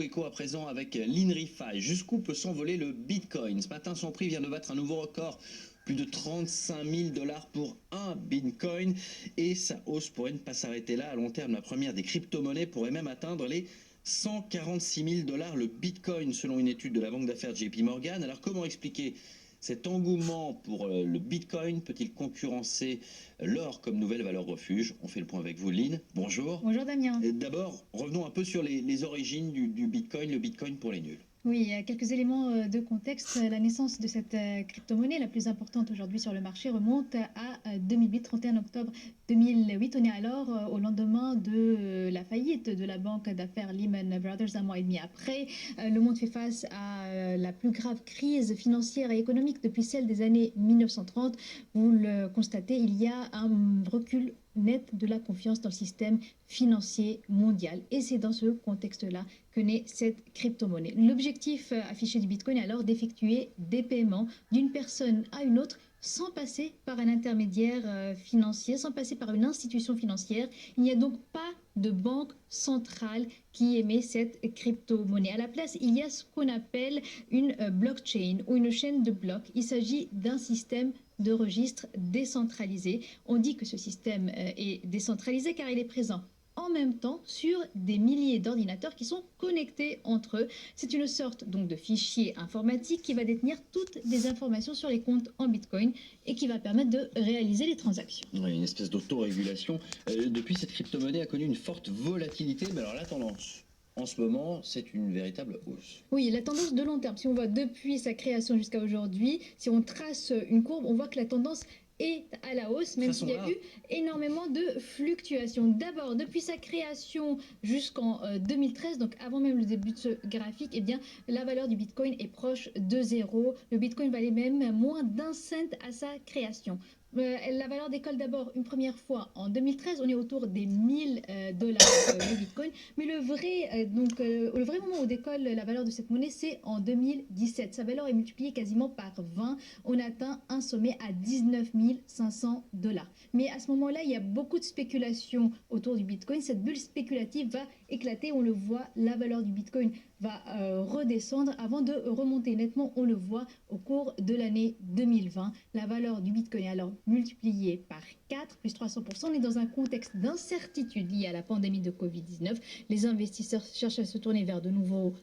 Écho à présent avec l'INRIFI. Jusqu'où peut s'envoler le Bitcoin? Ce matin, son prix vient de battre un nouveau record. Plus de 35 000 dollars pour un Bitcoin. Et sa hausse pourrait ne pas s'arrêter là. À long terme, la première des crypto-monnaies pourrait même atteindre les 146 000 dollars le Bitcoin, selon une étude de la banque d'affaires JP Morgan. Alors comment expliquer cet engouement pour le Bitcoin? Peut-il concurrencer l'or comme nouvelle valeur refuge? On fait le point avec vous, Lynn. Bonjour. Bonjour Damien. D'abord, revenons un peu sur les origines du Bitcoin, le Bitcoin pour les nuls. Oui, quelques éléments de contexte. La naissance de cette crypto-monnaie, la plus importante aujourd'hui sur le marché, remonte à 2008, 31 octobre 2008. On est alors au lendemain de la faillite de la banque d'affaires Lehman Brothers, un mois et demi après. Le monde fait face à la plus grave crise financière et économique depuis celle des années 1930. Vous le constatez, il y a un recul net de la confiance dans le système financier mondial. Et c'est dans ce contexte-là que naît cette crypto-monnaie. L'objectif affiché du Bitcoin est alors d'effectuer des paiements d'une personne à une autre sans passer par un intermédiaire financier, sans passer par une institution financière. Il n'y a donc pas de banque centrale qui émet cette crypto-monnaie. À la place, il y a ce qu'on appelle une blockchain ou une chaîne de blocs. Il s'agit d'un système de registre décentralisé. On dit que ce système est décentralisé car il est présent en même temps sur des milliers d'ordinateurs qui sont connectés entre eux. C'est une sorte donc de fichier informatique qui va détenir toutes les informations sur les comptes en Bitcoin et qui va permettre de réaliser les transactions. Oui, une espèce d'autorégulation. Depuis, cette crypto-monnaie a connu une forte volatilité, mais alors la tendance, en ce moment, c'est une véritable hausse. Oui, la tendance de long terme, si on voit depuis sa création jusqu'à aujourd'hui, si on trace une courbe, on voit que la tendance est à la hausse, même s'il y a eu énormément de fluctuations. D'abord, depuis sa création jusqu'en 2013, donc avant même le début de ce graphique, eh bien, la valeur du Bitcoin est proche de zéro. Le Bitcoin valait même moins d'un cent à sa création. La valeur décolle d'abord une première fois en 2013, on est autour des 1000 dollars le Bitcoin, mais le vrai moment où décolle la valeur de cette monnaie, c'est en 2017. Sa valeur est multipliée quasiment par 20, on atteint un sommet à 19 500 dollars. Mais à ce moment-là, il y a beaucoup de spéculation autour du Bitcoin. Cette bulle spéculative va éclater, on le voit, la valeur du Bitcoin va redescendre avant de remonter nettement, on le voit au cours de l'année 2020. La valeur du Bitcoin est alors multipliée par 4, plus 300%. On est dans un contexte d'incertitude lié à la pandémie de Covid-19. Les investisseurs cherchent à se tourner vers de nouveaux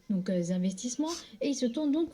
investissements et ils se tournent donc